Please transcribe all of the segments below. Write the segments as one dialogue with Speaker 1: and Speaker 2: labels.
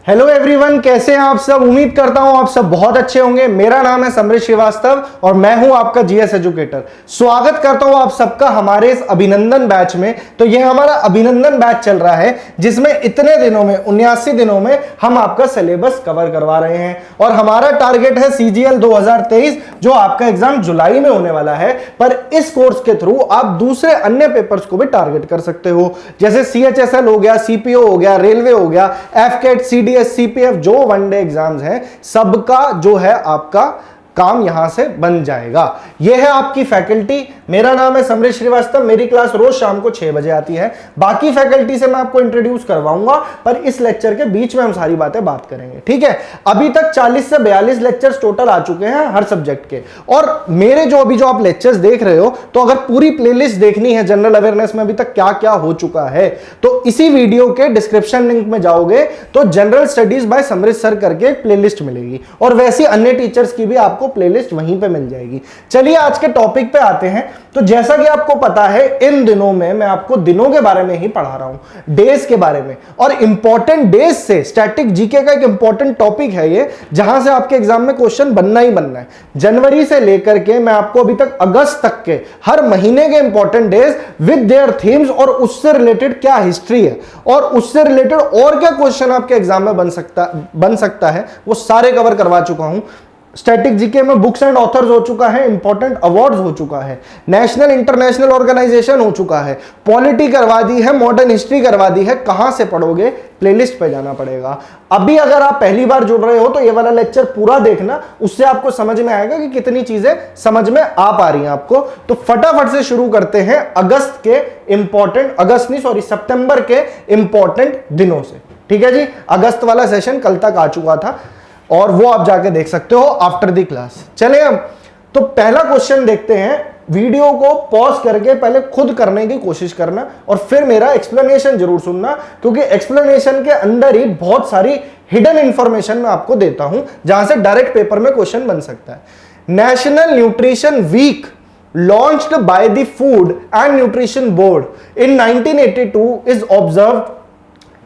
Speaker 1: Hello everyone, कैसे हैं आप सब। उम्मीद करता हूं आप सब बहुत अच्छे होंगे। मेरा नाम है समृत श्रीवास्तव और मैं हूं आपका जीएस एजुकेटर। स्वागत करता हूं आप सबका हमारे इस अभिनंदन बैच में। तो यह हमारा अभिनंदन बैच चल रहा है जिसमें इतने दिनों में 79 दिनों में हम आपका सिलेबस कवर करवा रहे हैं और हमारा टारगेट है सीजीएल 2023 जो आपका एग्जाम जुलाई में होने वाला है। पर इस कोर्स के थ्रू आप दूसरे अन्य पेपर्स को भी टारगेट कर सकते हो, जैसे सीएचएसएल हो गया, सीपीओ हो गया, रेलवे हो गया, एफकेट, सीडीएस, सीपीएफ, जो वनडे एग्जाम्स हैं सबका जो है आपका काम यहां से बन जाएगा। यह है आपकी फैकल्टी। मेरा नाम है समृत श्रीवास्तव। मेरी क्लास रोज शाम को 6 बजे आती है। बाकी फैकल्टी से मैं आपको इंट्रोड्यूस करवाऊंगा, पर इस लेक्चर के बीच में हम सारी बातें बात करेंगे, ठीक है। अभी तक 40 से 42 लेक्चर्स टोटल आ चुके हैं हर सब्जेक्ट के। और मेरे जो अभी जो आप लेक्चर्स देख रहे हो, तो अगर पूरी प्लेलिस्ट देखनी है जनरल अवेयरनेस में अभी तक क्या क्या हो चुका है, तो इसी वीडियो के डिस्क्रिप्शन लिंक में जाओगे तो general studies bye Samrut sir करके एक प्लेलिस्ट मिलेगी और वैसी अन्य टीचर्स की भी आपको प्लेलिस्ट वहीं पे मिल जाएगी। चलिए आज के टॉपिक पे आते हैं। तो जैसा कि आपको पता है, इन दिनों में मैं आपको दिनों के बारे में ही पढ़ा रहा हूं, डेज के बारे में। और इंपॉर्टेंट डेज से स्टैटिक जीके का एक इंपॉर्टेंट टॉपिक है ये, जहां से आपके एग्जाम में क्वेश्चन बनना ही बनना है। जनवरी से लेकर के मैं आपको अभी तक अगस्त तक के हर महीने के important days with their themes और उससे रिलेटेड क्या हिस्ट्री है और उससे रिलेटेड और क्या क्वेश्चन आपके एग्जाम में बन सकता है, वो सारे कवर करवा चुका हूं। स्टैटिक जीके में बुक्स एंड ऑथर्स हो चुका है, इंपॉर्टेंट अवार्ड्स हो चुका है, नेशनल इंटरनेशनल ऑर्गेनाइजेशन हो चुका है, पॉलिटी करवा दी है, मॉडर्न हिस्ट्री करवा दी है। कहां से पढ़ोगे? प्लेलिस्ट पे जाना पड़ेगा। अभी अगर आप पहली बार जुड़ रहे हो तो ये वाला लेक्चर पूरा देखना, उससे आपको समझ में आएगा कि कितनी चीजें समझ में आ पा रही हैं आपको। तो फटाफट से शुरू करते हैं अगस्त के इंपॉर्टेंट, सितंबर के इंपॉर्टेंट दिनों से, ठीक है जी। अगस्त वाला सेशन कल तक आ चुका था और वो आप जाके देख सकते हो आफ्टर द क्लास। चले हम तो पहला क्वेश्चन देखते हैं। वीडियो को पॉज करके पहले खुद करने की कोशिश करना और फिर मेरा एक्सप्लेनेशन जरूर सुनना, क्योंकि एक्सप्लेनेशन के अंदर ही बहुत सारी हिडन इंफॉर्मेशन मैं आपको देता हूं जहां से डायरेक्ट पेपर में क्वेश्चन बन सकता है। National nutrition week launched by the Food and Nutrition Board in 1982 is observed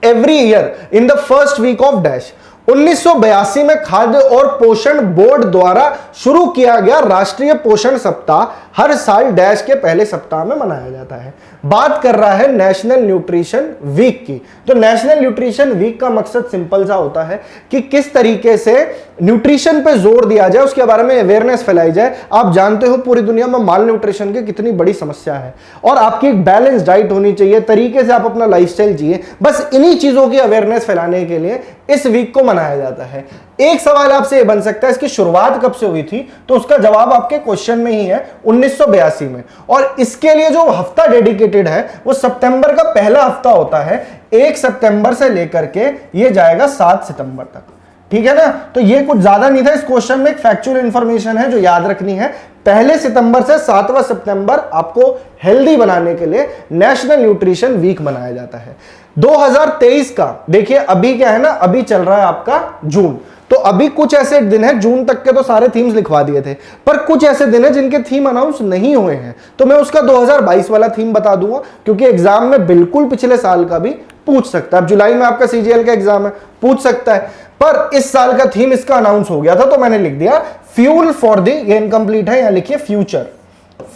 Speaker 1: every year in the first week of dash। 1982 में खाद्य और पोषण बोर्ड द्वारा शुरू किया गया राष्ट्रीय पोषण सप्ताह हर साल डैश के पहले सप्ताह में मनाया जाता है। बात कर रहा है नेशनल न्यूट्रिशन वीक की। तो नेशनल न्यूट्रिशन वीक का मकसद सिंपल सा होता है कि किस तरीके से न्यूट्रिशन पे जोर दिया जाए, उसके बारे में अवेयरनेस फैलाई जाए। आप जानते हो पूरी दुनिया में माल न्यूट्रिशन की कितनी बड़ी समस्या है और आपकी एक बैलेंस डाइट होनी चाहिए, तरीके से आप अपना लाइफस्टाइल जिए। बस इन्हीं चीजों की अवेयरनेस फैलाने के लिए इस वीक को मनाया जाता है। एक सवाल आपसे यह बन सकता है इसकी शुरुआत कब से हुई थी, तो उसका जवाब आपके क्वेश्चन में ही है, 1982 में। और इसके लिए जो हफ्ता डेडिकेटेड है वो सितंबर का पहला हफ्ता होता है। 1 सितंबर से लेकर के ये जाएगा 7 सितंबर तक, ठीक है ना। तो ये कुछ ज्यादा नहीं था। इस क्वेश्चन में एक फैक्चुअल इंफॉर्मेशन है जो याद रखनी है। पहले सितंबर से 7वां सितंबर आपको हेल्दी बनाने के लिए नेशनल न्यूट्रिशन वीक मनाया जाता है। 2023 का देखिए, अभी क्या है ना, अभी चल रहा है आपका जून। तो अभी कुछ ऐसे दिन हैं, जून तक के तो सारे थीम्स लिखवा दिए थे, पर कुछ ऐसे दिन हैं जिनके थीम अनाउंस नहीं हुए हैं। तो मैं उसका 2022 वाला थीम बता दूंगा, क्योंकि एग्जाम में बिल्कुल पिछले साल का भी पूछ सकता है। अब जुलाई में आपका सीजीएल का एग्जाम है, पूछ सकता है, पर इस साल का थीम इसका अनाउंस हो गया था तो मैंने लिख दिया फ्यूल फॉर द, ये इनकम्प्लीट है, यहां लिखिए future.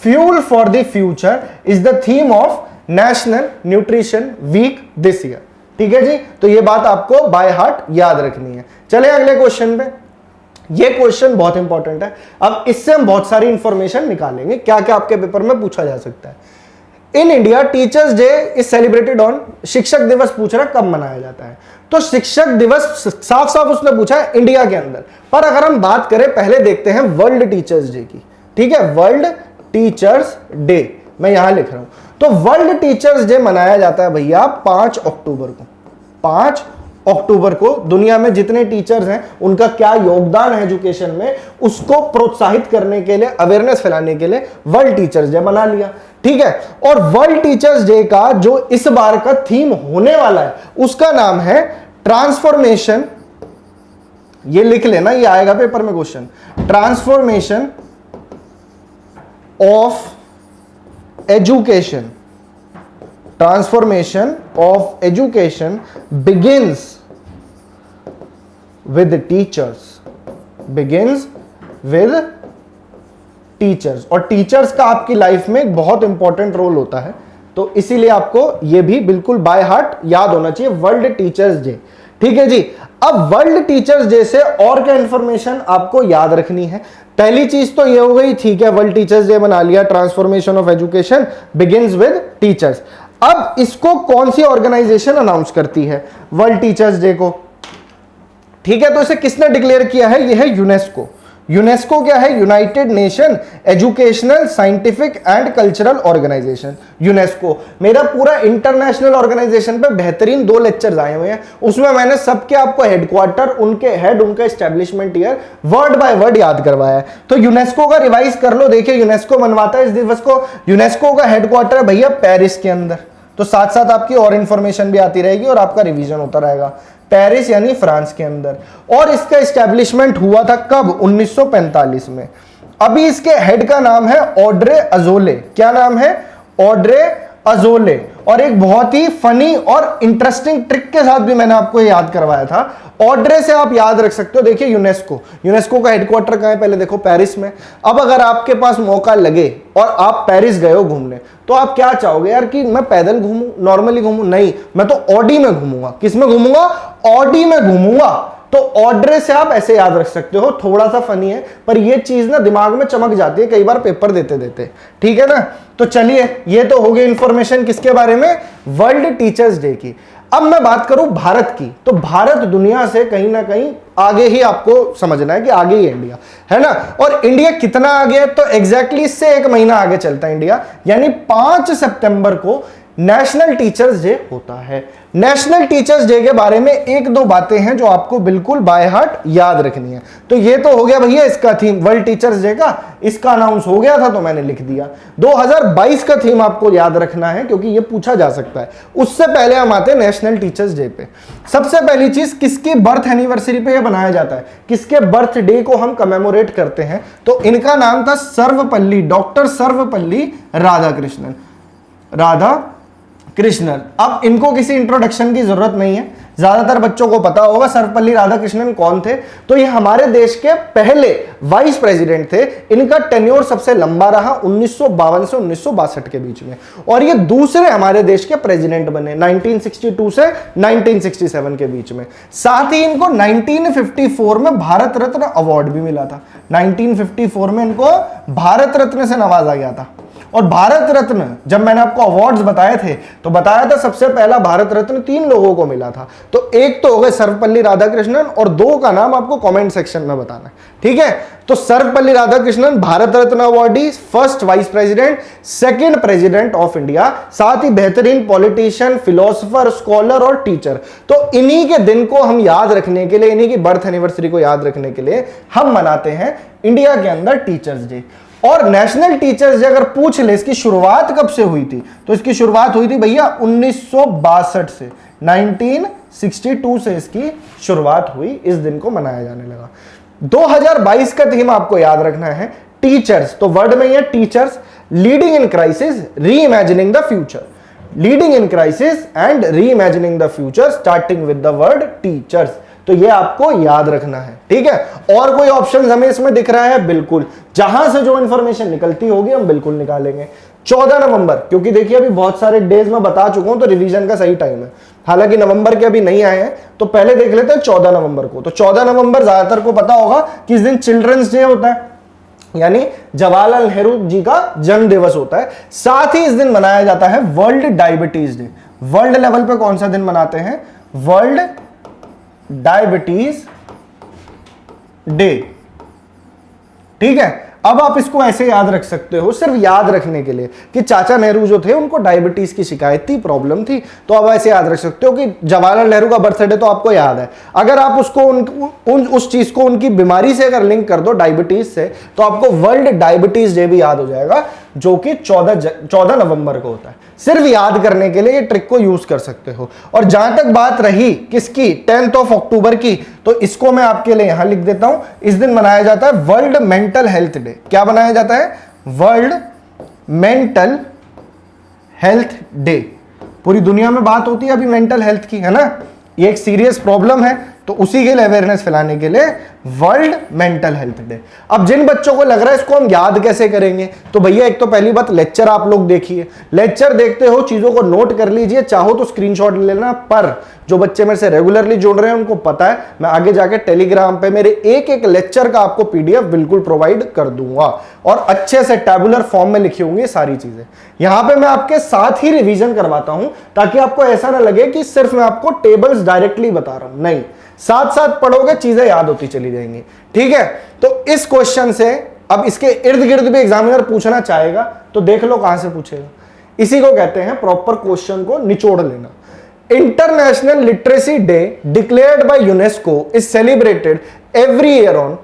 Speaker 1: Fuel for the future is the theme of national nutrition week this year, ठीक है जी। तो ये बात आपको बाय हार्ट याद रखनी है। चले अगले क्वेश्चन पे। ये क्वेश्चन बहुत इंपॉर्टेंट है। अब इससे हम बहुत सारी इंफॉर्मेशन निकालेंगे, क्या क्या आपके पेपर में पूछा जा सकता है। In India teachers day is celebrated on, शिक्षक दिवस पूछ रहा कब मनाया जाता है। तो शिक्षक दिवस साफ साफ उसने पूछा है इंडिया के अंदर, पर अगर हम बात करें, पहले देखते हैं वर्ल्ड टीचर्स डे की, ठीक है। वर्ल्ड टीचर्स डे मैं यहां लिख रहा हूं। तो वर्ल्ड टीचर्स डे मनाया जाता है भैया 5 अक्टूबर को। 5 अक्टूबर को दुनिया में जितने टीचर्स हैं उनका क्या योगदान है एजुकेशन में, उसको प्रोत्साहित करने के लिए, अवेयरनेस फैलाने के लिए वर्ल्ड टीचर्स डे बना लिया, ठीक है। और वर्ल्ड टीचर्स डे का जो इस बार का थीम होने वाला है उसका नाम है ट्रांसफॉर्मेशन। ये लिख लेना, ये आएगा पेपर में question. Transformation of education. transformation of education begins with teachers, begins with teachers. और टीचर्स का आपकी लाइफ में एक बहुत इंपॉर्टेंट रोल होता है, तो इसीलिए आपको ये भी बिल्कुल बाय हार्ट याद होना चाहिए, वर्ल्ड टीचर्स डे। ठीक है जी। अब वर्ल्ड टीचर्स डे से और क्या इंफॉर्मेशन आपको याद रखनी है? पहली चीज तो ये हो गई, ठीक है, वर्ल्ड टीचर्स डे बना लिया, transformation of education begins with teachers. अब इसको कौन सी ऑर्गेनाइजेशन अनाउंस करती है वर्ल्ड टीचर्स डे को? ठीक है, तो इसे किसने डिक्लेयर किया है? ये है यूनेस्को। यूनेस्को क्या है? United Nation educational, scientific and cultural organisation, UNESCO. मेरा पूरा इंटरनेशनल ऑर्गेनाइजेशन पे बेहतरीन 2 लेक्चर्स आए हुए हैं, उसमें मैंने सबके आपको हेडक्वार्टर, उनके हेड, उनका establishment year word by word याद करवाया है। तो यूनेस्को का रिवाइज कर लो। देखिए यूनेस्को मनवाता है इस दिवस को, यूनेस्को का हेडक्वार्टर भैया पेरिस के अंदर। तो साथ साथ आपकी और इंफॉर्मेशन भी आती रहेगी और आपका रिवीजन होता रहेगा। पेरिस यानी फ्रांस के अंदर। और इसका एस्टेब्लिशमेंट हुआ था कब? 1945 में। अभी इसके हेड का नाम है ऑड्रे अजोले। क्या नाम है? Audrey Azoulay. और एक बहुत ही फनी और इंटरेस्टिंग ट्रिक के साथ भी मैंने आपको याद करवाया था। ऑड्रे से आप याद रख सकते हो। देखिए यूनेस्को, यूनेस्को का हेडक्वार्टर कहां है? पहले देखो पेरिस में। अब अगर आपके पास मौका लगे और आप पेरिस गए हो घूमने, तो आप क्या चाहोगे यार कि मैं पैदल घूमूं, नॉर्मली घूमूं? नहीं, मैं तो ऑडी में घूमूंगा। किस में घूमूंगा? ऑडी में घूमूंगा। तो ऑड्रे से आप ऐसे याद रख सकते हो। थोड़ा सा फनी है पर ये चीज ना दिमाग में चमक जाती है कई बार पेपर देते देते। ठीक है ना? तो चलिए, ये तो हो गई इंफॉर्मेशन किसके बारे में? वर्ल्ड टीचर्स डे की। अब मैं बात करूं भारत की, तो भारत दुनिया से कहीं ना कहीं आगे ही आपको समझना है कि आगे ही इंडिया है ना। और इंडिया कितना आगे है? तो एग्जैक्टली इससे 1 महीना आगे चलता है इंडिया, यानी 5 सितंबर को नेशनल टीचर्स डे होता है। नेशनल टीचर्स डे के बारे में 1-2 बातें हैं जो आपको बिल्कुल बाय हार्ट याद रखनी है। तो ये तो हो गया भैया इसका थीम वर्ल्ड टीचर्स डे का, इसका अनाउंस हो गया था तो मैंने लिख दिया। 2022 का थीम आपको याद रखना है क्योंकि ये पूछा जा सकता है। उससे पहले हम आते हैं नेशनल टीचर्स डे पे। सबसे पहली चीज, किसकी बर्थ एनिवर्सरी पे ये बनाया जाता है? किसके बर्थ डे को हम कमेमोरेट करते हैं? तो इनका नाम था सर्वपल्ली, डॉक्टर सर्वपल्ली राधाकृष्णन, राधा कृष्णन। अब इनको किसी इंट्रोडक्शन की जरूरत नहीं है, ज्यादातर बच्चों को पता होगा सर्वपल्ली राधाकृष्णन कौन थे। तो ये हमारे देश के पहले वाइस प्रेसिडेंट थे। इनका टेन्योर सबसे लंबा रहा 1952 से 1962 के बीच में, और ये दूसरे हमारे देश के प्रेसिडेंट बने 1962 से 1967 के बीच में। साथ ही इनको 1954 में भारत रत्न अवार्ड भी मिला था। 1954 में इनको भारत रत्न से नवाजा गया था। और भारत रत्न जब मैंने आपको अवार्ड्स बताए थे तो बताया था सबसे पहला भारत रत्न 3 लोगों को मिला था। तो एक तो हो गए सर्वपल्ली राधाकृष्णन और 2 का नाम आपको कमेंट सेक्शन में बताना है। ठीक है? तो Sarvepalli Radhakrishnan Bharat Ratna awardee, first vice president, second president of India, साथ ही बेहतरीन पॉलिटिशियन, फिलोसोफर, स्कॉलर और टीचर। तो इन्हीं के दिन को हम याद रखने के लिए, इन्हीं की बर्थ एनिवर्सरी को याद रखने के लिए हम मनाते हैं इंडिया के अंदर टीचर्स डे। और नेशनल टीचर्स डे अगर पूछ ले इसकी शुरुआत कब से हुई थी, तो इसकी शुरुआत हुई थी भैया 1962 से, 1962 से इसकी शुरुआत हुई, इस दिन को मनाया जाने लगा। 2022 का थीम आपको याद रखना है टीचर्स। तो वर्ड में ये teachers, leading in crisis, reimagining the future, leading in crisis and reimagining the future, starting with the word teachers. तो ये आपको याद रखना है। ठीक है? और कोई ऑप्शन हमें इसमें दिख रहा है? बिल्कुल, जहां से जो इंफॉर्मेशन निकलती होगी हम बिल्कुल निकालेंगे। 14 नवंबर, क्योंकि देखिए अभी बहुत सारे डेज में बता चुका हूं तो रिवीजन का सही टाइम है। हालांकि नवंबर के अभी नहीं आए हैं तो पहले देख लेते हैं 14 नवंबर को। तो 14 नवंबर ज्यादातर को पता होगा कि इस दिन चिल्ड्रंस डे होता है, यानी जवाहरलाल नेहरू जी का जन्म दिवस होता है। साथ ही इस दिन मनाया जाता है world diabetes day. World level पे कौन सा दिन मनाते हैं? World diabetes day. ठीक है? अब आप इसको ऐसे याद रख सकते हो सिर्फ याद रखने के लिए कि चाचा नेहरू जो थे उनको डायबिटीज की शिकायत थी, प्रॉब्लम थी। तो आप ऐसे याद रख सकते हो कि जवाहरलाल नेहरू का बर्थडे तो आपको याद है। अगर आप उसको उस चीज को उनकी बीमारी से अगर लिंक कर दो डायबिटीज से, तो आपको वर्ल्ड डायबिटीज डे भी याद हो जाएगा, जो कि 14 नवंबर को होता है। सिर्फ याद करने के लिए ये ट्रिक को यूज कर सकते हो। और जहां तक बात रही किसकी, 10 अक्टूबर की, तो इसको मैं आपके लिए यहां लिख देता हूं। इस दिन मनाया जाता है वर्ल्ड मेंटल हेल्थ डे। क्या बनाया जाता है? World mental health day. पूरी दुनिया में बात होती है अभी मेंटल हेल्थ की, है ना? ये एक सीरियस प्रॉब्लम है तो उसी के लिए अवेयरनेस फैलाने के लिए वर्ल्ड मेंटल हेल्थ डे। अब जिन बच्चों को लग रहा है इसको हम याद कैसे करेंगे, तो भैया एक तो पहली बात लेक्चर आप लोग देखिए, लेक्चर देखते हो चीजों को नोट कर लीजिए, चाहो तो स्क्रीनशॉट ले लेना, पर जो बच्चे मेरे से रेगुलरली जुड़ रहे हैं उनको पता है मैं आगे जाके टेलीग्राम पे मेरे एक एक लेक्चर का आपको पीडीएफ बिल्कुल प्रोवाइड कर दूंगा और अच्छे से टैबुलर फॉर्म में लिखी होंगी सारी चीजें। यहां पे मैं आपके साथ ही रिवीजन करवाता हूं ताकि आपको ऐसा ना लगे कि सिर्फ मैं आपको टेबल्स डायरेक्टली बता रहा हूं, नहीं, साथ साथ पढ़ोगे चीजें याद होती चली जाएंगी। ठीक है, तो इस क्वेश्चन से अब इसके इर्द गिर्द भी एग्जामिनर पूछना चाहेगा तो देख लो कहां से पूछेगा। इसी को कहते हैं प्रॉपर क्वेश्चन को निचोड़ लेना। International literacy day declared by UNESCO is celebrated every year on,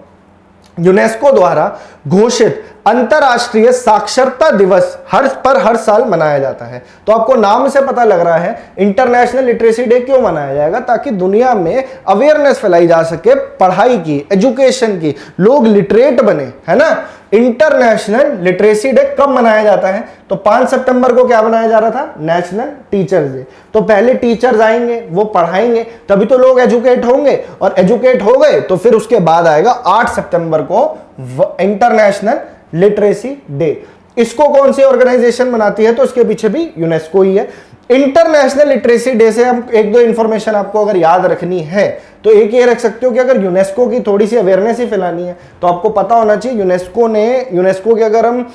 Speaker 1: UNESCO द्वारा घोषित अंतरराष्ट्रीय साक्षरता दिवस हर साल मनाया जाता है। तो आपको नाम से पता लग रहा है इंटरनेशनल लिटरेसी डे क्यों मनाया जाएगा, ताकि दुनिया में अवेयरनेस फैलाई जा सके पढ़ाई की, एजुकेशन की, लोग लिटरेट बने, है ना। इंटरनेशनल लिटरेसी डे कब मनाया जाता है, तो 5 सितंबर को क्या बनाया जा रहा था, नेशनल टीचर्स डे। तो पहले टीचर्स आएंगे, वो पढ़ाएंगे, तभी तो लोग एजुकेट होंगे, और एजुकेट हो गए तो फिर उसके बाद आएगा 8 सितंबर को इंटरनेशनल लिटरेसी डे। इसको कौन सी ऑर्गेनाइजेशन मनाती है, तो इसके पीछे भी यूनेस्को ही है। इंटरनेशनल लिटरेसी डे से हम एक दो इंफॉर्मेशन आपको अगर याद रखनी है तो एक ये रख सकते हो कि अगर यूनेस्को की थोड़ी सी अवेयरनेस ही फैलानी है तो आपको पता होना चाहिए यूनेस्को के अगर हम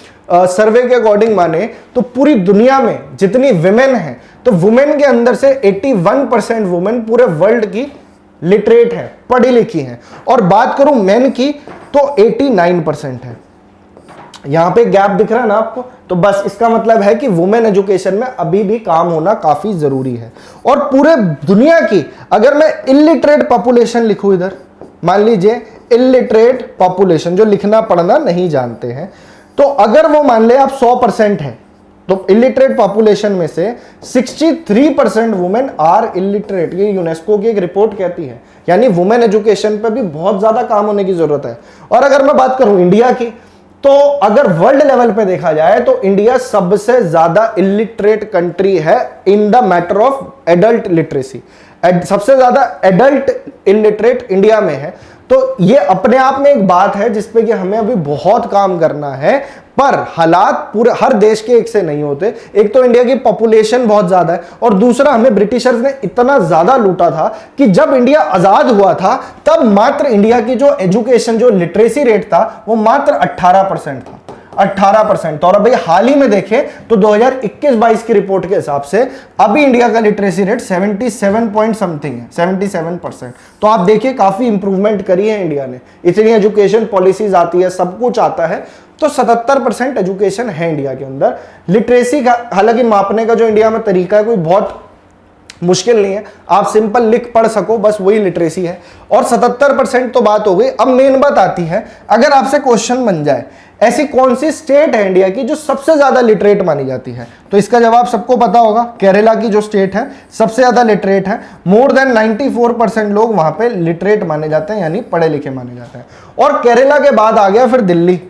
Speaker 1: सर्वे के अकॉर्डिंग माने तो पूरी दुनिया में जितनी वुमेन है तो वुमेन के अंदर से 81% वुमेन पूरे वर्ल्ड की लिटरेट है, पढ़ी लिखी है, और बात करूं मेन की तो 89% है। यहां पे गैप दिख रहा है ना आपको, तो बस इसका मतलब है कि वुमेन एजुकेशन में अभी भी काम होना काफी जरूरी है। और पूरे दुनिया की अगर मैं इलिटरेट पॉपुलेशन लिखूं इधर, मान लीजिए इलिटरेट पॉपुलेशन जो लिखना पढ़ना नहीं जानते हैं, तो अगर वो मान ले आप 100% है तो इलिटरेट पॉपुलेशन में से 63% वुमेन आर इलिटरेट, ये यूनेस्को की एक रिपोर्ट कहती है। यानी वुमेन एजुकेशन पे भी बहुत ज्यादा काम होने की जरूरत है। और अगर मैं बात करूं इंडिया की, तो अगर वर्ल्ड लेवल पे देखा जाए तो इंडिया सबसे ज्यादा इलिटरेट कंट्री है in the matter of adult literacy. सबसे ज्यादा एडल्ट इलिटरेट इंडिया में है। तो ये अपने आप में एक बात है जिसपे कि हमें अभी बहुत काम करना है, पर हालात पूरे हर देश के एक से नहीं होते। एक तो इंडिया की पॉपुलेशन बहुत ज्यादा है, और दूसरा हमें ब्रिटिशर्स ने इतना ज्यादा लूटा था कि जब इंडिया आजाद हुआ था तब मात्र इंडिया की जो एजुकेशन, जो लिटरेसी रेट था वो मात्र 18% था, 18%। और अभी हाल ही में देखें तो 2021-22 की रिपोर्ट के हिसाब से अभी इंडिया का लिटरेसी रेट 77 पॉइंट समथिंग है, 77%। तो आप देखिए काफी इंप्रूवमेंट करी है इंडिया ने, इतनी एजुकेशन पॉलिसीज आती है, सब कुछ आता है, तो 77% एजुकेशन है इंडिया के अंदर। लिटरेसी का हालांकि मापने का जो इंडिया में तरीका है कोई बहुत मुश्किल नहीं है, आप सिंपल लिख पढ़ सको, बस वही लिटरेसी है। और 77% तो बात हो गई। अब मेन बात आती है, अगर आपसे क्वेश्चन बन जाए ऐसी कौन सी स्टेट है इंडिया की जो सबसे ज्यादा लिटरेट मानी जाती है, तो इसका जवाब सबको पता होगा, केरला की जो स्टेट है सबसे ज्यादा लिटरेट है। मोर देन 94% लोग वहां पे लिटरेट माने जाते हैं, यानी पढ़े लिखे माने जाते हैं। और केरला के बाद आ गया फिर दिल्ली।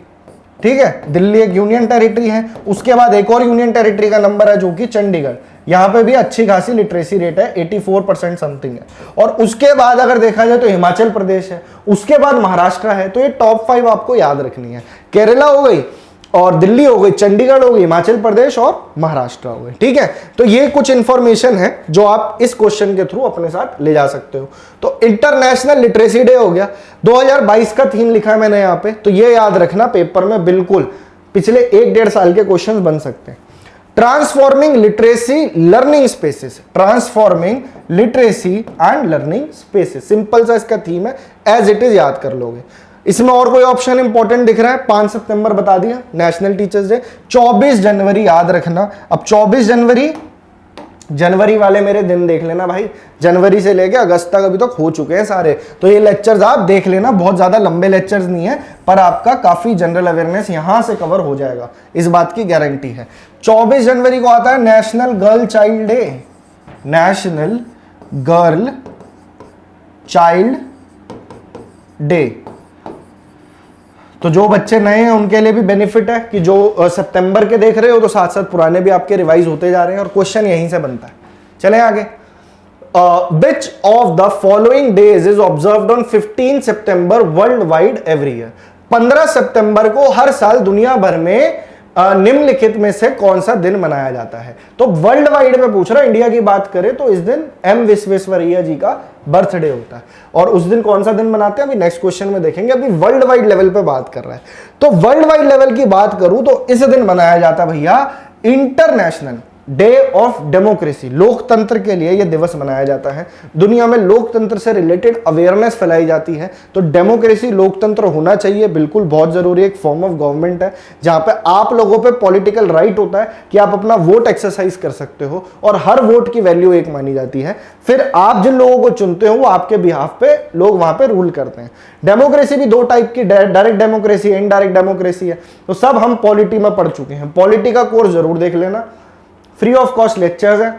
Speaker 1: ठीक है, दिल्ली एक यूनियन टेरिटरी है। उसके बाद एक और यूनियन टेरिटरी का नंबर है जो कि चंडीगढ़। यहां पे भी अच्छी खासी लिटरेसी रेट है, 84% समथिंग है। और उसके बाद अगर देखा जाए तो हिमाचल प्रदेश है, उसके बाद महाराष्ट्र है। तो ये टॉप 5 आपको याद रखनी है। केरला हो गई, और दिल्ली हो गई, चंडीगढ़ हो गई, हिमाचल प्रदेश और महाराष्ट्र हो गए। ठीक है, तो ये कुछ इंफॉर्मेशन है जो आप इस क्वेश्चन के थ्रू अपने साथ ले जा सकते हो। तो इंटरनेशनल लिटरेसी डे हो गया। 2022 का थीम लिखा है मैंने यहाँ पे, तो ये याद रखना, पेपर में बिल्कुल पिछले 1-1.5 साल के क्वेश्चन बन सकते हैं। Transforming literacy learning spaces, transforming literacy and learning spaces, simple सा इसका थीम है, एज इट इज याद कर लोगे। इसमें और कोई ऑप्शन इंपॉर्टेंट दिख रहा है? 5 सितंबर बता दिया, नेशनल टीचर्स डे। 24 जनवरी याद रखना। अब 24 जनवरी वाले मेरे दिन देख लेना भाई, जनवरी से लेके अगस्त तक अभी तक हो चुके हैं सारे, तो ये लेक्चर्स आप देख लेना, बहुत ज्यादा लंबे लेक्चर्स नहीं है, पर आपका काफी जनरल अवेयरनेस यहां से कवर हो जाएगा, इस बात की गारंटी है। 24 जनवरी को आता है national girl child day, national girl child day. तो जो बच्चे नए हैं उनके लिए भी बेनिफिट है कि जो सितंबर के देख रहे हो तो साथ साथ पुराने भी आपके रिवाइज होते जा रहे हैं, और क्वेश्चन यहीं से बनता है। चलें आगे। Which of the following days is observed on 15 September world wide every year. 15 सितंबर को हर साल दुनिया भर में निम्नलिखित में से कौन सा दिन मनाया जाता है। तो वर्ल्ड वाइड में पूछ रहा, इंडिया की बात करें तो इस दिन एम विश्वेश्वरैया जी का बर्थडे होता है। और उस दिन कौन सा दिन मनाते हैं अभी नेक्स्ट क्वेश्चन में देखेंगे। अभी वर्ल्ड वाइड लेवल पे बात कर रहा है, तो वर्ल्ड वाइड लेवल की बात करूं तो इस दिन मनाया जाता है भैया इंटरनेशनल डे ऑफ डेमोक्रेसी। लोकतंत्र के लिए यह दिवस मनाया जाता है। दुनिया में लोकतंत्र से रिलेटेड अवेयरनेस फैलाई जाती है। तो डेमोक्रेसी, लोकतंत्र होना चाहिए, बिल्कुल बहुत जरूरी है। एक फॉर्म ऑफ गवर्नमेंट है जहां पे आप लोगों पे पॉलिटिकल राइट होता है कि आप अपना वोट एक्सरसाइज कर सकते हो और हर वोट की वैल्यू एक मानी जाती है। फिर आप जिन लोगों को चुनते हो वो आपके बिहाफ पे लोग वहां पे रूल करते हैं। डेमोक्रेसी भी दो टाइप की, डायरेक्ट डेमोक्रेसी, इनडायरेक्ट डेमोक्रेसी है। तो सब हम पॉलिटी में पढ़ चुके हैं। पॉलिटी का कोर्स जरूर देख लेना, फ्री ऑफ कॉस्ट लेक्चर्स है,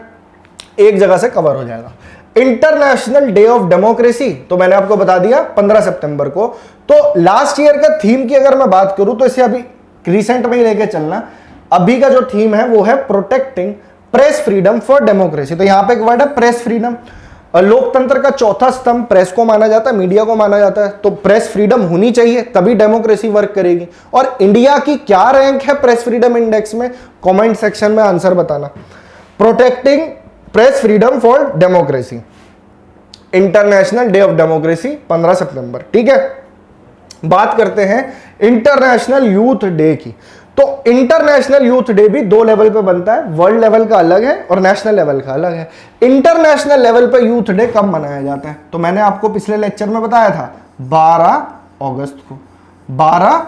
Speaker 1: एक जगह से कवर हो जाएगा। इंटरनेशनल डे ऑफ डेमोक्रेसी तो मैंने आपको बता दिया 15 सितंबर को। तो लास्ट ईयर का थीम की अगर मैं बात करूं तो इसे अभी रिसेंट में ही लेके चलना। अभी का जो थीम है वो है protecting press freedom for democracy. तो यहां पे एक वर्ड है प्रेस फ्रीडम। लोकतंत्र का चौथा स्तंभ प्रेस को माना जाता है, मीडिया को माना जाता है। तो प्रेस फ्रीडम होनी चाहिए तभी डेमोक्रेसी वर्क करेगी। और इंडिया की क्या रैंक है प्रेस फ्रीडम इंडेक्स में, कमेंट सेक्शन में आंसर बताना। Protecting press freedom for democracy, international day of democracy 15 सितंबर। ठीक है, बात करते हैं इंटरनेशनल यूथ डे की। तो इंटरनेशनल यूथ डे भी दो लेवल पे बनता है, वर्ल्ड लेवल का अलग है और नेशनल लेवल का अलग है। इंटरनेशनल लेवल पे यूथ डे कब मनाया जाता है तो मैंने आपको पिछले लेक्चर में बताया था 12 अगस्त को। 12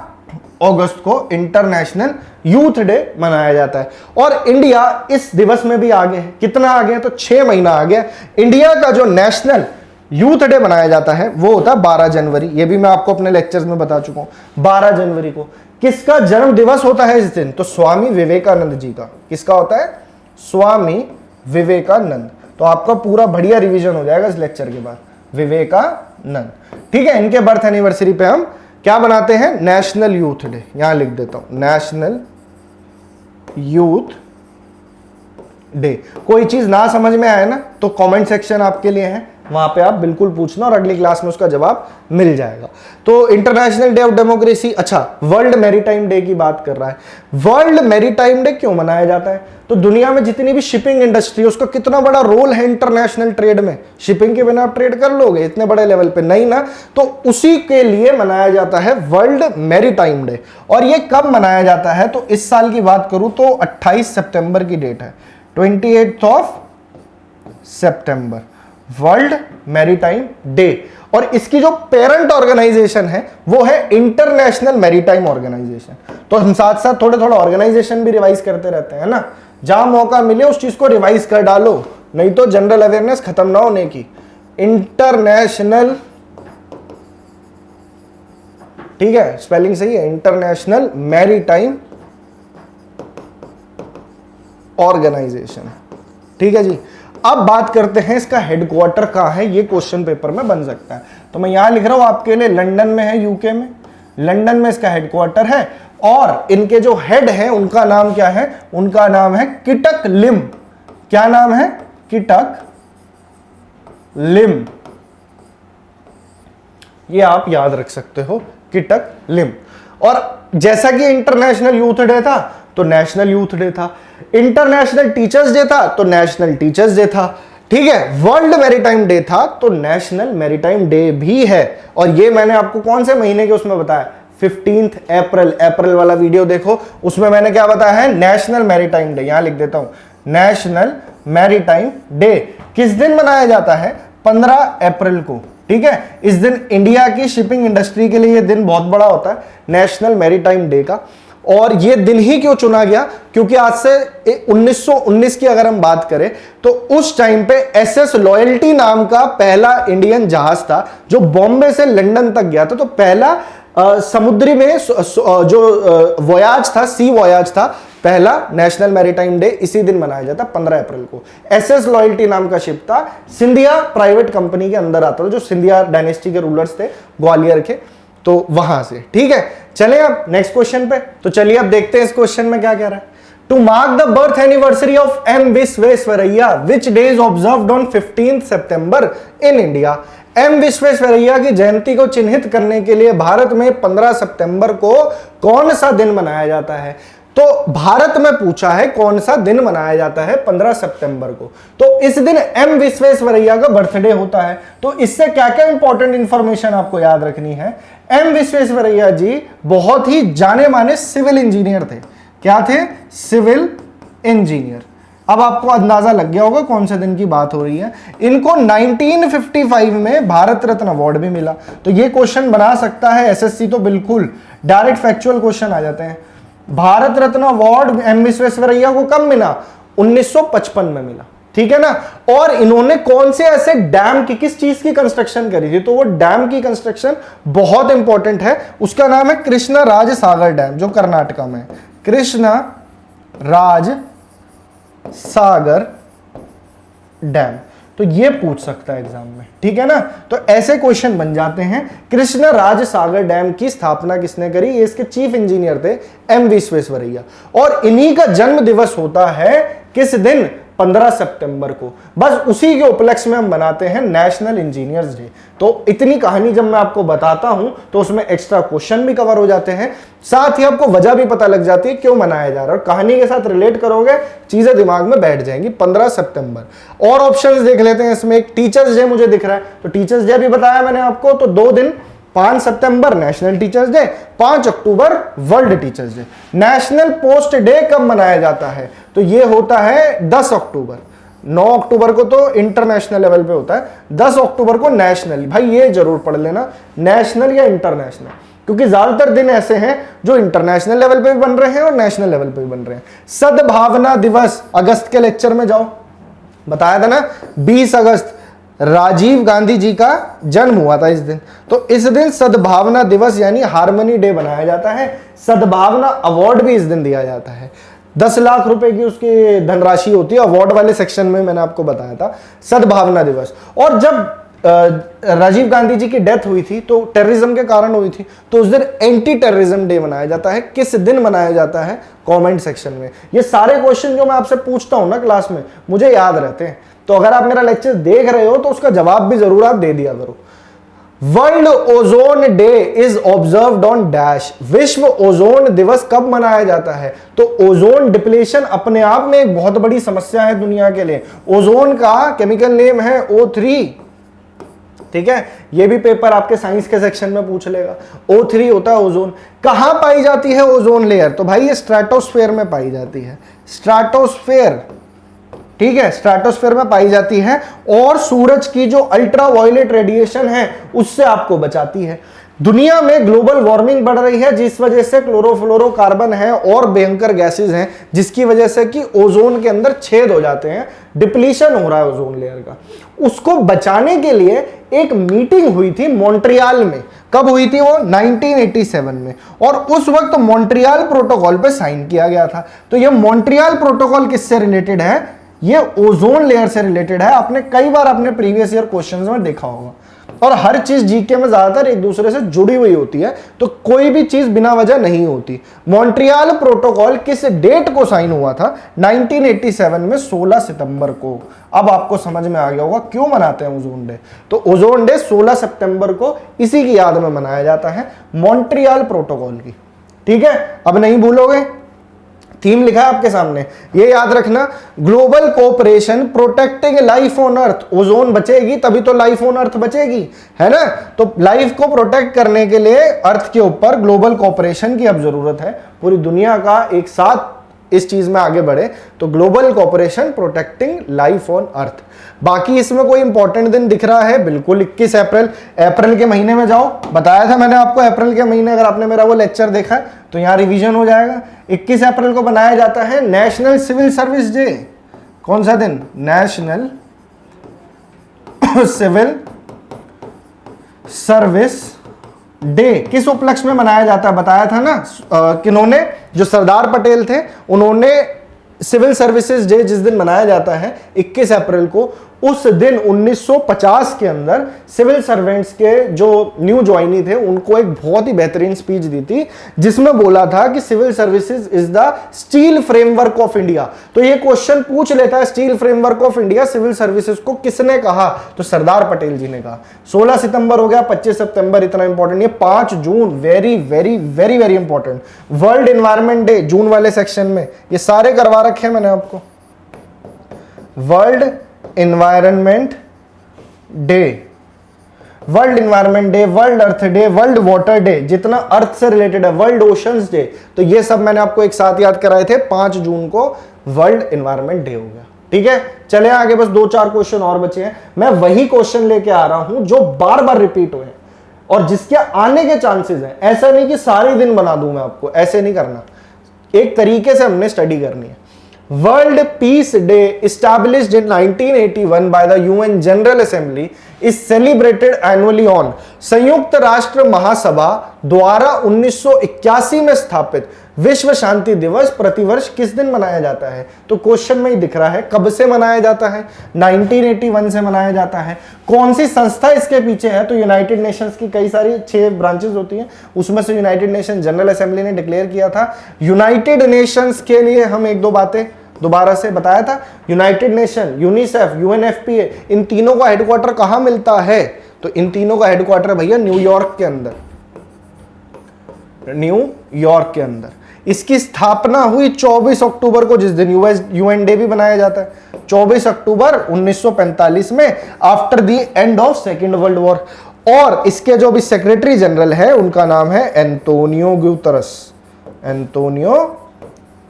Speaker 1: अगस्त को इंटरनेशनल यूथ डे मनाया जाता है। और इंडिया इस दिवस में भी आगे है। कितना आगे है तो 6 महीना आगे। इंडिया का जो नेशनल यूथ डे मनाया जाता है वो होता है 12 जनवरी। ये भी मैं आपको अपने लेक्चर्स में बता चुका हूं। 12 जनवरी को किसका जन्म दिवस होता है इस दिन तो स्वामी विवेकानंद जी का। किसका होता है, स्वामी विवेकानंद। तो आपका पूरा बढ़िया रिवीजन हो जाएगा इस लेक्चर के बाद, विवेकानंद। ठीक है, इनके बर्थ एनिवर्सरी पे हम क्या बनाते हैं, नेशनल यूथ डे। यहां लिख देता हूं नेशनल यूथ डे। कोई चीज ना समझ में आए ना तो कमेंट सेक्शन आपके लिए है, वहां पे आप बिल्कुल पूछना और अगली क्लास में उसका जवाब मिल जाएगा। तो इंटरनेशनल डे ऑफ डेमोक्रेसी। अच्छा, वर्ल्ड मैरीटाइम डे की बात कर रहा है। वर्ल्ड मैरीटाइम डे क्यों मनाया जाता है तो दुनिया में जितनी भी शिपिंग इंडस्ट्री है उसका कितना बड़ा रोल है इंटरनेशनल ट्रेड में। शिपिंग के बिना आप ट्रेड कर लोगे इतने बड़े लेवल पे, नहीं ना। तो उसी के लिए मनाया जाता है वर्ल्ड मैरीटाइम डे। और ये कब मनाया जाता है तो इस साल की बात करूं तो 28 सितंबर की डेट है, 28 of September, world maritime day. और इसकी जो पेरेंट ऑर्गेनाइजेशन है वो है इंटरनेशनल मैरीटाइम ऑर्गेनाइजेशन। तो हम साथ साथ थोड़े थोड़ा ऑर्गेनाइजेशन भी रिवाइज करते रहते हैं ना, जहां मौका मिले उस चीज को रिवाइज कर डालो, नहीं तो जनरल अवेयरनेस खत्म ना होने की। इंटरनेशनल, ठीक है, स्पेलिंग सही है, इंटरनेशनल मैरीटाइम ऑर्गेनाइजेशन। ठीक है जी। अब बात करते हैं इसका हेडक्वार्टर कहां है, ये क्वेश्चन पेपर में बन सकता है। तो मैं यहां लिख रहा हूं आपके लिए, लंदन में है, यूके में। लंदन में इसका हेडक्वार्टर है। और इनके जो हेड है उनका नाम क्या है, उनका नाम है किटक लिम। क्या नाम है, किटक लिम। ये आप याद रख सकते हो, किटक लिम। और जैसा कि इंटरनेशनल यूथ डे था तो नेशनल यूथ डे था, इंटरनेशनल टीचर्स डे था तो नेशनल टीचर्स डे था। ठीक है, वर्ल्ड मैरीटाइम डे था तो नेशनल मैरीटाइम डे भी है। और ये मैंने आपको कौन से महीने के उसमें बताया, 15 अप्रैल। अप्रैल वाला वीडियो देखो, उसमें मैंने क्या बताया है, नेशनल मैरीटाइम डे। यहां लिख देता हूं, नेशनल मैरीटाइम डे किस दिन मनाया जाता है, 15 अप्रैल को। ठीक है, इस दिन इंडिया की शिपिंग इंडस्ट्री के लिए यह दिन बहुत बड़ा होता है, नेशनल मैरीटाइम डे का। और ये दिन ही क्यों चुना गया, क्योंकि आज से 1919 की अगर हम बात करें तो उस टाइम पे एसएस लॉयल्टी नाम का पहला इंडियन जहाज था जो बॉम्बे से लंदन तक गया था। तो पहला समुद्री में जो वॉयाज था, सी वॉयाज था, पहला नेशनल मैरीटाइम डे इसी दिन मनाया जाता 15 अप्रैल को। एसएस लॉयल्टी नाम का शिप था, सिंधिया प्राइवेट कंपनी के अंदर आता था, जो सिंधिया डायनेस्टी के रूलर्स थे ग्वालियर के, तो वहां से। ठीक है, चले अब नेक्स्ट क्वेश्चन पे। तो चलिए अब देखते हैं इस क्वेश्चन में क्या कह रहा है। To mark the birth anniversary of M. Visvesvaraya, which day is observed on 15th September in India? M Visvesvaraya की जयंती को चिन्हित करने के लिए भारत में 15 सितंबर को कौन सा दिन मनाया जाता है? तो भारत में पूछा है कौन सा दिन मनाया जाता है 15 सितंबर को। तो इस दिन एम विश्वेश्वरैया का बर्थडे होता है। तो इससे क्या क्या इंपॉर्टेंट इंफॉर्मेशन आपको याद रखनी है? एम विश्वेश्वरैया जी बहुत ही जाने माने सिविल इंजीनियर थे। क्या थे? Civil engineer. अब आपको अंदाजा लग गया होगा कौन से दिन की बात हो रही है। इनको 1955 में भारत रत्न अवार्ड भी मिला। तो ये क्वेश्चन बना सकता है एसएससी, तो बिल्कुल डायरेक्ट फैक्चुअल क्वेश्चन आ जाते हैं। भारत रत्न अवार्ड एम विश्वेश्वरैया को कब मिला? 1955 में मिला, ठीक है ना। और इन्होंने कौन से ऐसे डैम की, किस चीज की कंस्ट्रक्शन करी थी? तो वो डैम की कंस्ट्रक्शन बहुत इंपॉर्टेंट है, उसका नाम है कृष्ण राज सागर डैम, जो कर्नाटका में है। कृष्ण राज सागर डैम, तो ये पूछ सकता है एग्जाम में, ठीक है ना। तो ऐसे क्वेश्चन बन जाते हैं। कृष्ण राज सागर डैम की स्थापना किसने करी? ये इसके चीफ इंजीनियर थे एम विश्वेश्वरैया। और इन्हीं का जन्म दिवस होता है किस दिन? 15 सितंबर को। बस उसी के उपलक्ष्य में हम बनाते हैं नेशनल इंजीनियर्स डे। तो इतनी कहानी जब मैं आपको बताता हूं तो उसमें एक्स्ट्रा क्वेश्चन भी कवर हो जाते हैं, साथ ही आपको वजह भी पता लग जाती है क्यों मनाया जा रहा है, और कहानी के साथ रिलेट करोगे चीजें दिमाग में बैठ जाएंगी। 15 सितंबर। और ऑप्शंस देख लेते हैं इसमें। एक टीचर्स डे मुझे दिख रहा है, तो टीचर्स डे भी बताया मैंने आपको, तो 2 दिन, 5 सितंबर नेशनल टीचर्स डे, 5 अक्टूबर world teachers day. National post day कब मनाया जाता है? तो ये होता है 10 अक्टूबर। 9 अक्टूबर को तो इंटरनेशनल लेवल पे होता है, 10 अक्टूबर को नेशनल। भाई ये जरूर पढ़ लेना, नेशनल या इंटरनेशनल, क्योंकि ज्यादातर दिन ऐसे हैं जो इंटरनेशनल लेवल पे भी बन रहे हैं और नेशनल लेवल पे भी बन रहे हैं। सद्भावना दिवस, अगस्त के लेक्चर में जाओ, बताया था ना 20 अगस्त राजीव गांधी जी का जन्म हुआ था इस दिन। तो इस दिन सद्भावना दिवस यानी हार्मनी डे बनाया जाता है। सद्भावना अवार्ड भी इस दिन दिया जाता है। 10 लाख रुपए की उसकी धनराशि होती है, अवार्ड वाले सेक्शन में मैंने आपको बताया था। सद्भावना दिवस। और जब राजीव गांधी जी की डेथ हुई थी तो टेररिज्म के कारण हुई थी, तो उस दिन एंटी टेररिज्म डे मनाया जाता है। किस दिन मनाया जाता है? कमेंट सेक्शन में। ये सारे क्वेश्चन जो मैं आपसे पूछता हूं ना क्लास में, मुझे याद रहते हैं। तो अगर आप मेरा लेक्चर देख रहे हो तो उसका जवाब भी जरूर आप दे दिया करो। World ozone day is observed on dash. विश्व ओजोन दिवस कब मनाया जाता है? तो ओजोन डिप्लीशन अपने आप में एक बहुत बड़ी समस्या है दुनिया के लिए। ओजोन का केमिकल नेम है O3, ठीक है। ये भी पेपर आपके साइंस के सेक्शन में पूछ लेगा। O3 होता है ओजोन। कहां पाई जाती है ओजोन लेयर? तो भाई ये स्ट्रेटोस्फेयर में पाई जाती है। स्ट्रेटोस्फेयर, ठीक है, स्ट्रेटोस्फेयर में पाई जाती है और सूरज की जो अल्ट्रा वायलेट रेडिएशन है उससे आपको बचाती है। दुनिया में ग्लोबल वार्मिंग बढ़ रही है, जिस वजह से क्लोरोफ्लोरोकार्बन है और भयंकर गैसेस हैं, जिसकी वजह से कि ओजोन के अंदर छेद हो जाते हैं, डिप्लीशन हो रहा है ओजोन लेयर का। उसको बचाने के लिए एक मीटिंग हुई थी मॉन्ट्रियल में। कब हुई थी वो? 1987 में। और उस वक्त मॉन्ट्रियल प्रोटोकॉल पे साइन किया गया था। तो ये मॉन्ट्रियल प्रोटोकॉल किससे रिलेटेड है? ये ओजोन लेयर से रिलेटेड है। आपने कई बार अपने प्रीवियस ईयर क्वेश्चंस में देखा होगा। और हर चीज जीके में ज्यादातर एक दूसरे से जुड़ी हुई होती है, तो कोई भी चीज बिना वजह नहीं होती। मॉन्ट्रियल प्रोटोकॉल किस डेट को साइन हुआ था? 1987 में 16 सितंबर को। अब आपको समझ में आ गया होगा क्यों मनाते हैं ओजोन डे। तो ओजोन डे 16 सितंबर को इसी की याद में मनाया जाता है, मॉन्ट्रियल प्रोटोकॉल की, ठीक है। अब नहीं भूलोगे, थीम लिखा है आपके सामने, ये याद रखना। Global cooperation protecting life on earth. Ozone बचेगी तभी तो लाइफ ऑन अर्थ बचेगी, है ना। तो लाइफ को प्रोटेक्ट करने के लिए अर्थ के ऊपर ग्लोबल कोऑपरेशन की अब जरूरत है। पूरी दुनिया का एक साथ इस चीज में आगे बढ़े, तो global cooperation protecting life on earth. बाकी इसमें कोई इंपॉर्टेंट दिन दिख रहा है? बिल्कुल 21 अप्रैल। अप्रैल के महीने में जाओ, बताया था मैंने आपको अप्रैल के महीने, अगर आपने मेरा वो लेक्चर देखा है तो यहां रिवीजन हो जाएगा। 21 अप्रैल को बनाया जाता है नेशनल सिविल सर्विस डे। कौन सा दिन? National civil service day. किस उपलक्ष्य में मनाया जाता है? बताया था ना किन्होंने? जो सरदार पटेल थे, उन्होंने सिविल सर्विसेज डे जिस दिन मनाया जाता है 21 अप्रैल को, उस दिन 1950 के अंदर सिविल सर्वेंट्स के जो न्यू ज्वाइनी थे उनको एक बहुत ही बेहतरीन स्पीच दी थी, जिसमें बोला था कि civil services is the steel framework of India. तो ये क्वेश्चन पूछ लेता है, steel framework of India civil services को किसने कहा? तो सरदार पटेल जी ने कहा। 16 सितंबर हो गया, 25 सितंबर इतना इंपॉर्टेंट नहीं है, 5 जून very very very very important, world environment day जून वाले सेक्शन में, ये सारे करवा रखे हैं मैंने आपको। World environment day, world environment day, world earth day, world water day, जितना अर्थ से रिलेटेड है, वर्ल्ड ओशंस डे, तो ये सब मैंने आपको एक साथ याद कराए थे। 5 जून को वर्ल्ड एनवायरनमेंट डे हो गया। ठीक है, चले आगे, बस 2-4 क्वेश्चन और बचे हैं। मैं वही क्वेश्चन लेके आ रहा हूं जो बार बार रिपीट हुए और जिसके आने के चांसेस हैं। ऐसा नहीं कि सारे दिन बना दूं मैं आपको, ऐसे नहीं करना, एक तरीके से हमने स्टडी करनी है। World peace day established in 1981 by the UN General Assembly is celebrated annually on। संयुक्त राष्ट्र महासभा द्वारा 1981 में स्थापित विश्व शांति दिवस प्रतिवर्ष किस दिन मनाया जाता है? तो क्वेश्चन में ही दिख रहा है कब से मनाया जाता है। 1981 से मनाया जाता है। कौन सी संस्था इसके पीछे है? तो यूनाइटेड नेशंस की कई सारी 6 ब्रांचेस होती हैं, उसमें से यूनाइटेड नेशन जनरल असेंबली ने डिक्लेयर किया था। यूनाइटेड नेशंस के लिए हम 1-2 बातें दोबारा से बताया था। यूनाइटेड नेशन, यूनिसेफ, यूएनएफपीए, इन तीनों का हेडक्वार्टर कहां मिलता है? तो इन तीनों का हेडक्वार्टर भैया न्यूयॉर्क के अंदर, न्यूयॉर्क के अंदर। इसकी स्थापना हुई 24 अक्टूबर को, जिस दिन यूएन डे भी बनाया जाता है, 24 अक्टूबर 1945 में, after the end of second world war. और इसके जो भी सेक्रेटरी जनरल है उनका नाम है एंटोनियो ग्यूतरस, एंटोनियो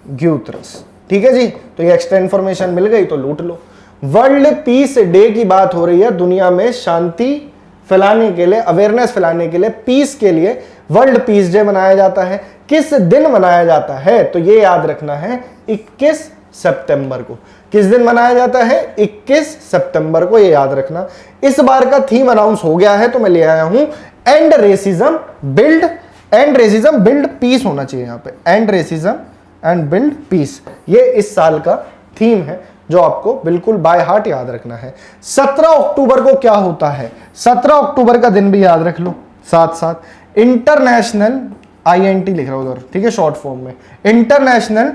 Speaker 1: ग्यूतरस। ठीक है जी, तो ये एक्स्ट्रा इंफॉर्मेशन मिल गई तो लूट लो। वर्ल्ड पीस डे की बात हो रही है, दुनिया में शांति फैलाने के लिए, अवेयरनेस फैलाने के लिए, पीस के लिए वर्ल्ड पीस डे मनाया जाता है। किस दिन मनाया जाता है? तो ये याद रखना है 21 सितंबर को। किस दिन मनाया जाता है? 21 सितंबर को, ये याद रखना। इस बार का थीम अनाउंस हो गया है तो मैं ले आया हूं end racism build, end racism build peace होना चाहिए यहां पे, end racism end build peace. ये इस साल का थीम है जो आपको बिल्कुल बाय हार्ट याद रखना है। 17 अक्टूबर को क्या होता है? 17 अक्टूबर का दिन भी याद रख लो साथ साथ। इंटरनेशनल, INT लिख रहा हूं उधर, ठीक है, शॉर्ट फॉर्म में, इंटरनेशनल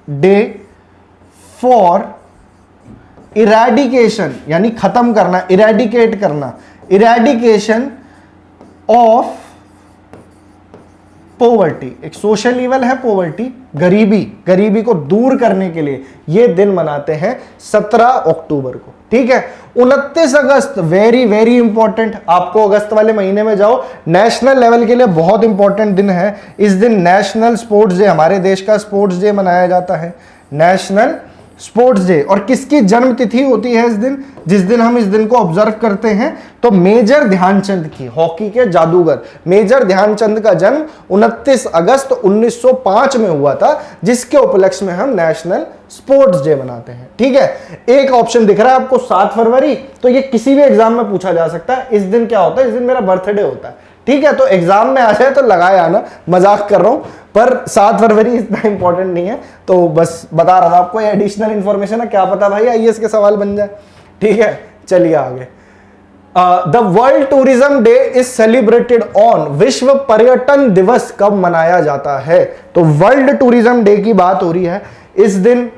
Speaker 1: डे फॉर इरेडिकेशन, यानी खत्म करना, इरेडिकेट करना, इरेडिकेशन ऑफ पॉवर्टी। एक सोशल इवल है पॉवर्टी, गरीबी, गरीबी को दूर करने के लिए ये दिन मनाते हैं 17 अक्टूबर को। ठीक है, 29 अगस्त वेरी वेरी इंपॉर्टेंट, आपको अगस्त वाले महीने में जाओ, नेशनल लेवल के लिए बहुत इंपॉर्टेंट दिन है। इस दिन नेशनल स्पोर्ट्स डे, हमारे देश का स्पोर्ट्स डे मनाया जाता है, नेशनल स्पोर्ट्स डे। और किसकी जन्म तिथि होती है इस दिन? जिस दिन हम इस दिन को ऑब्जर्व करते हैं तो मेजर ध्यानचंद की, हॉकी के जादूगर मेजर ध्यानचंद का जन्म 29 अगस्त 1905 में हुआ था, जिसके उपलक्ष्य में हम नेशनल स्पोर्ट्स डे मनाते हैं। ठीक है, एक ऑप्शन दिख रहा है आपको 7 फरवरी, तो ये किसी भी एग्जाम में पूछा जा सकता है। इस दिन क्या होता है? इस दिन मेरा बर्थडे होता है। ठीक है, तो एग्जाम में आ जाए तो लगाए आना, मजाक कर रहा हूं, पर 7 फरवरी इतना इंपॉर्टेंट नहीं है, तो बस बता रहा था आपको, ये एडिशनल इंफॉर्मेशन है, क्या पता भाई IAS के सवाल बन जाए। ठीक है, चलिए आगे। The world tourism day is celebrated on, विश्व पर्यटन दिवस कब मनाया जाता है? तो वर्ल्ड टूरिज्म डे की बात हो रही है। इस दिन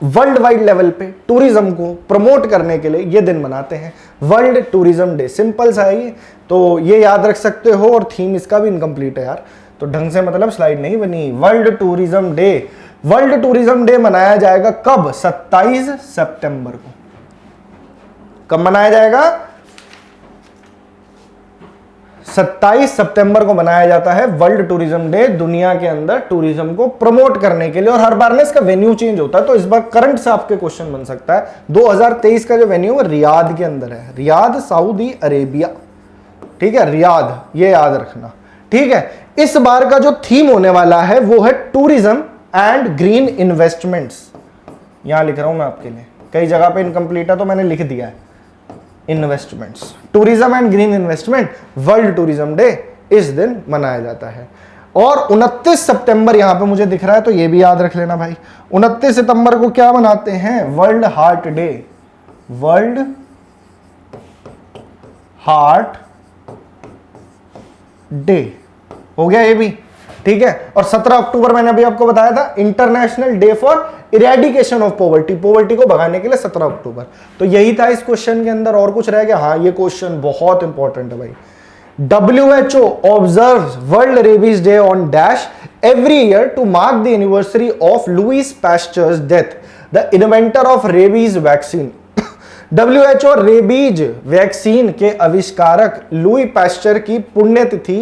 Speaker 1: वर्ल्ड वाइड लेवल पे टूरिज्म को प्रमोट करने के लिए ये दिन मनाते हैं, वर्ल्ड टूरिज्म डे। सिंपल सा है ये, तो ये याद रख सकते हो। और थीम इसका भी इनकम्प्लीट है यार, तो ढंग से मतलब स्लाइड नहीं बनी। World tourism day, world tourism day मनाया जाएगा कब? 27 सितंबर को। कब मनाया जाएगा? 27 सितंबर को मनाया जाता है वर्ल्ड टूरिज्म डे, दुनिया के अंदर टूरिज्म को प्रमोट करने के लिए। और हर बार में इसका वेन्यू चेंज होता है, तो इस बार करंट से आपके क्वेश्चन बन सकता है। 2023 का जो वेन्यू है रियाद के अंदर है, रियाद सऊदी अरेबिया। ठीक है, रियाद, ये याद रखना। ठीक है, इस बार का जो थीम होने वाला है वो है टूरिज्म एंड ग्रीन इन्वेस्टमेंट्स। यहां लिख रहा हूं मैं आपके लिए, कई जगह पे इनकम्प्लीट है तो मैंने लिख दिया है, investments, tourism and green investment, world tourism day इस दिन मनाया जाता है। और 29 सितंबर यहां पे मुझे दिख रहा है, तो ये भी याद रख लेना भाई। 29 सितंबर को क्या मनाते हैं? World heart day, world heart day हो गया ये भी, ठीक है। और 17 अक्टूबर मैंने अभी आपको बताया था international day for eradication of poverty, poverty को भगाने के लिए 17 अक्टूबर। तो यही था इस क्वेश्चन के अंदर, और कुछ रह गया? हाँ, ये क्वेश्चन बहुत इंपॉर्टेंट है भाई। WHO observes World Rabies Day on dash every year to mark the anniversary of Louis Pasteur's death, the inventor of rabies vaccine. WHO rabies vaccine के आविष्कारक लुई पास्चर की पुण्यतिथि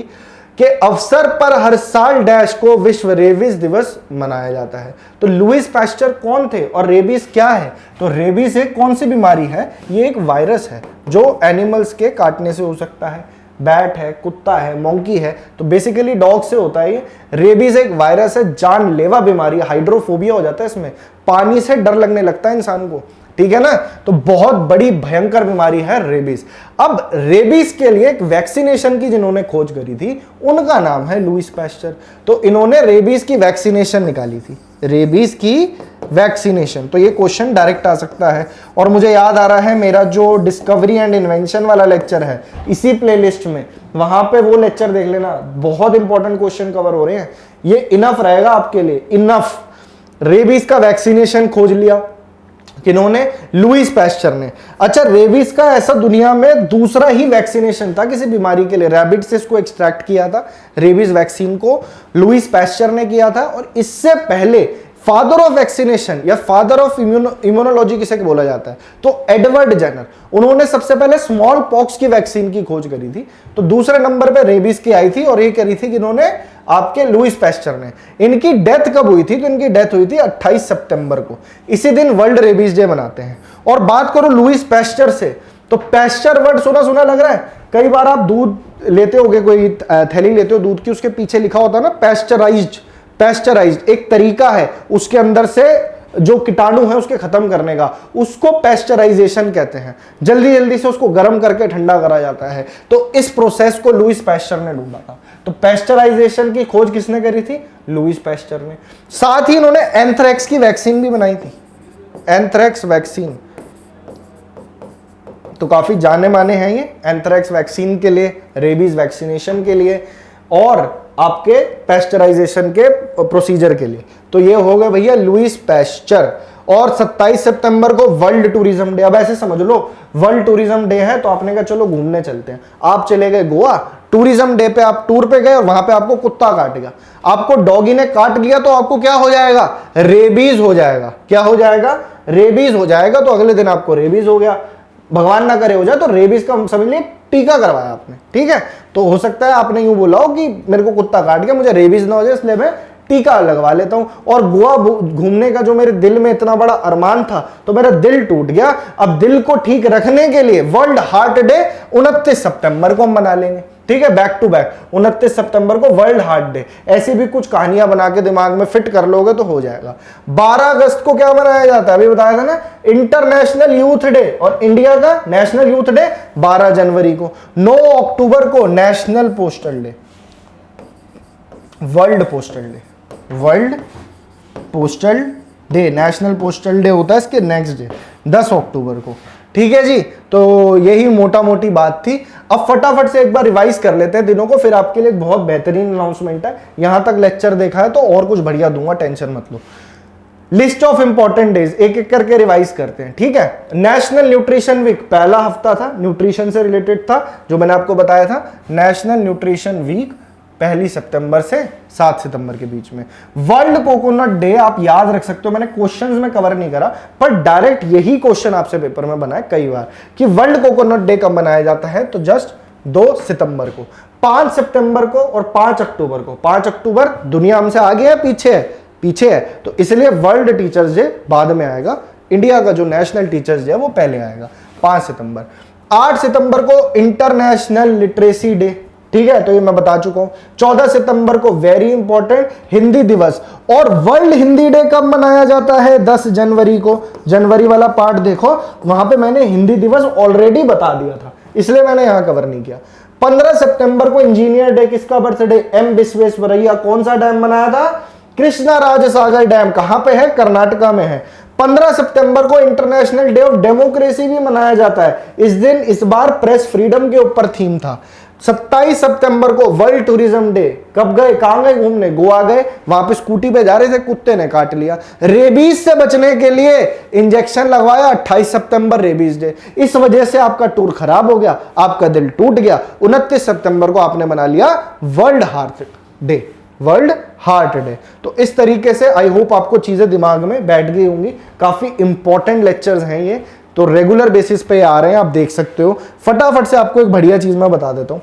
Speaker 1: के अवसर पर हर साल डैश को विश्व रेबीज दिवस मनाया जाता है। तो लुईस पास्चर कौन थे और रेबीज क्या है? तो रेबीज एक कौन सी बीमारी है? ये एक वायरस है जो एनिमल्स के काटने से हो सकता है। बैट है, कुत्ता है, मोंकी है, तो बेसिकली डॉग से होता है ये। रेबीज एक वायरस है, जानलेवा बीमारी, हाइड्रोफोबिया हो जाता है इसमें, पानी से डर लगने लगता है इंसान को, ठीक है ना। तो बहुत बड़ी भयंकर बीमारी है रेबीज। अब रेबीज के लिए एक वैक्सीनेशन की जिन्होंने खोज करी थी उनका नाम है लुईस पास्चर। तो इन्होंने रेबीज की वैक्सीनेशन निकाली थी, रेबीज की वैक्सीनेशन। तो ये क्वेश्चन डायरेक्ट आ सकता है। और मुझे याद आ रहा है मेरा जो डिस्कवरी एंड इन्वेंशन वाला लेक्चर है इसी प्लेलिस्ट में, वहां पे वो लेक्चर देख लेना, बहुत इंपॉर्टेंट क्वेश्चन कवर हो रहे हैं। ये इनफ रहेगा आपके लिए, इनफ। रेबीज का वैक्सीनेशन खोज लिया किन्होंने? लुईस पास्चर ने। अच्छा, रेबीज का ऐसा दुनिया में दूसरा ही वैक्सीनेशन था किसी बीमारी के लिए, रैबिट से इसको एक्सट्रैक्ट किया था, रेबीज वैक्सीन को लुईस पास्चर ने किया था। और इससे पहले फादर ऑफ वैक्सीनेशन या फादर ऑफ इम्यूनोलॉजी किसे बोला जाता है? तो एडवर्ड जेनर, उन्होंने सबसे पहले स्मॉल पॉक्स की वैक्सीन की खोज करी थी। तो दूसरे नंबर पे रेबीज की आई थी, और ये करी थी किन्होंने? आपके लुईस पास्चर ने। इनकी डेथ कब हुई थी? तो इनकी डेथ हुई थी 28 सितंबर को। इसी दिन वर्ल्ड रेबीज डे मनाते हैं। और बात करो लुईस पास्चर से, तो पास्चर वर्ड सुना सुना लग रहा है। कई बार आप दूध लेते होगे, कोई थैली लेते हो दूध की, उसके पीछे लिखा होता है ना पैस्चराइज्ड। पैस्चराइज्ड एक तरीका है उसके अंदर से जो कीटाणु है उसके खत्म करने का, उसको पैस्चराइजेशन कहते हैं। जल्दी जल्दी से उसको गर्म करके ठंडा करा जाता है। तो इस प्रोसेस को लुईस पास्चर ने ढूंढा था। तो पैस्चराइजेशन की खोज किसने करी थी? लुईस पास्चर ने। साथ ही इन्होंने एंथ्रेक्स की वैक्सीन भी बनाई थी, एंथ्रेक्स वैक्सीन। तो काफी जाने माने हैं ये एंथ्रेक्स वैक्सीन के लिए, रेबीज वैक्सीनेशन के लिए और आपके पैस्चराइजेशन के प्रोसीजर के लिए। तो ये हो गए भैया लुईस पास्चर। और 27 सितंबर को वर्ल्ड टूरिज्म डे। अब ऐसे समझ लो वर्ल्ड टूरिज्म डे है तो आपने कहा चलो घूमने चलते हैं। आप चले गए गोवा, टूरिज्म डे पे आप टूर पे गए और वहां पे आपको कुत्ता काट गया, आपको डॉगी ने काट लिया, तो आपको क्या हो जाएगा? रेबीज हो जाएगा। क्या हो जाएगा? रेबीज हो जाएगा। तो अगले दिन आपको रेबीज हो गया, भगवान ना करे हो जाए, तो रेबीज का समझ लिए टीका करवाया आपने, ठीक है। तो हो सकता है आपने यूं बोला हो कि मेरे को कुत्ता काट गया, मुझे रेबीज ना हो जाए इसलिए मैं टीका लगवा लेता हूं। और गोवा घूमने का जो मेरे दिल में इतना बड़ा अरमान था, तो मेरा दिल टूट गया। अब दिल को ठीक रखने के लिए वर्ल्ड हार्ट डे 29 सितंबर को हम मना लेंगे, ठीक है, बैक टू बैक 29 सितंबर को वर्ल्ड हार्ट डे। ऐसी भी कुछ कहानियां बना के दिमाग में फिट कर लोगे तो हो जाएगा। 12 अगस्त को क्या मनाया जाता है? अभी बताया था ना, इंटरनेशनल यूथ डे। और इंडिया का नेशनल यूथ डे 12 जनवरी को। 9 अक्टूबर को national postal day, world postal day, world postal day, national postal day होता है इसके नेक्स्ट डे 10 अक्टूबर को, ठीक है जी। तो यही मोटा मोटी बात थी। अब फटाफट से एक बार रिवाइज कर लेते हैं दिनों को, फिर आपके लिए बहुत बेहतरीन अनाउंसमेंट है। यहां तक लेक्चर देखा है तो और कुछ बढ़िया दूंगा, टेंशन मत लो। लिस्ट ऑफ इंपॉर्टेंट डेज एक एक करके रिवाइज करते हैं, ठीक है। नेशनल न्यूट्रिशन वीक पहला हफ्ता था, न्यूट्रिशन से रिलेटेड था, जो मैंने आपको बताया था। नेशनल न्यूट्रिशन वीक 1 सितंबर से 7 सितंबर के बीच में। वर्ल्ड कोकोनट डे आप याद रख सकते हो, मैंने क्वेश्चंस में कवर नहीं करा, पर डायरेक्ट यही क्वेश्चन आपसे पेपर में बना है कई बार कि वर्ल्ड कोकोनट डे कब मनाया जाता है? तो जस्ट 2 सितंबर को, 5 सितंबर को और 5 अक्टूबर को। 5 अक्टूबर दुनिया हमसे आगे है पीछे है? पीछे है, तो इसलिए वर्ल्ड टीचर्स डे बाद में आएगा। इंडिया का जो नेशनल टीचर्स डे है वो पहले आएगा 5 सितंबर। 8 सितंबर को इंटरनेशनल लिटरेसी डे, ठीक है, तो ये मैं बता चुका हूं। 14 सितंबर को वेरी इंपॉर्टेंट हिंदी दिवस। और वर्ल्ड हिंदी डे कब मनाया जाता है? 10 जनवरी को। जनवरी वाला पार्ट देखो, वहां पे मैंने हिंदी दिवस ऑलरेडी बता दिया था, इसलिए मैंने यहां कवर नहीं किया। 15 सितंबर को इंजीनियर डे, किसका बर्थडे? एम विश्वेश्वरैया। कौन सा डैम बनाया था? कृष्णा राज सागर डैम। कहां पे है? कर्नाटका में है। 15 सितंबर को इंटरनेशनल डे ऑफ डेमोक्रेसी भी मनाया जाता है। इस दिन इस बार प्रेस फ्रीडम के ऊपर थीम था। 27 सितंबर को वर्ल्ड टूरिज्म डे। कब गए, कहां गए घूमने? गोवा गए, वहां पे स्कूटी पे जा रहे थे, कुत्ते ने काट लिया। रेबीज से बचने के लिए इंजेक्शन लगवाया, 28 सितंबर रेबीज डे। इस वजह से आपका टूर खराब हो गया, आपका दिल टूट गया। 29 सितंबर को आपने मना लिया world heart day, world heart day. तो इस तरीके से आई होप आपको चीजें दिमाग में बैठ गई होंगी। काफी इंपॉर्टेंट लेक्चर्स हैं ये, तो रेगुलर बेसिस पे आ रहे हैं, आप देख सकते हो। फटाफट से आपको एक बढ़िया चीज मैं बता देता हूं।